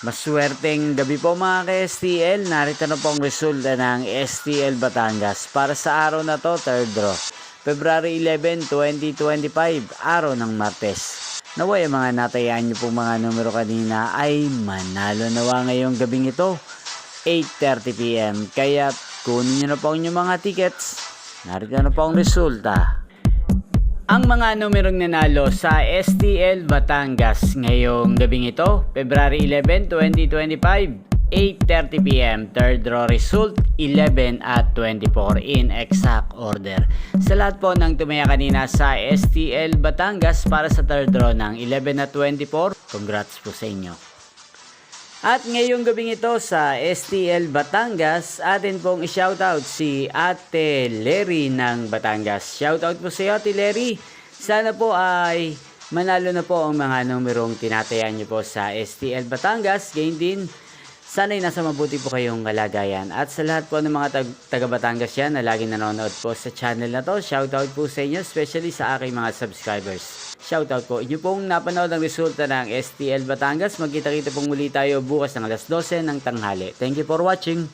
Maswerteng gabi po mga ka-STL. Narito na po ang resulta ng STL Batangas para sa araw na to, third draw. February 11, 2025, araw ng Martes. Naway ang mga natayaan nyo pong mga numero kanina ay manalo nawa ngayong gabing ito, 8:30 PM. Kaya kunin nyo na po ang inyong mga tickets. Narito na po ang resulta. Ang mga numerong nanalo sa STL Batangas ngayong gabing ito, February 11, 2025, 8:30 PM. Third draw result, 11 at 24 in exact order. Sa lahat po ng tumaya kanina sa STL Batangas para sa third draw ng 11 at 24, congrats po sa inyo. At ngayong gabing ito sa STL Batangas, atin pong i-shoutout si Ate Lery ng Batangas. Shoutout po sa iyo, Ate Lery. Sana po ay manalo na po ang mga numerong tinatayan niyo po sa STL Batangas. Gayon din, sana'y nasa mabuti po kayong kalagayan. At sa lahat po ng mga taga Batangas yan na laging nanonood po sa channel na to, shoutout po sa inyo, especially sa aking mga subscribers. Shoutout po. Inyo pong napanood ang resulta ng STL Batangas. Magkita-kita pong muli tayo bukas ng alas 12 ng tanghali. Thank you for watching.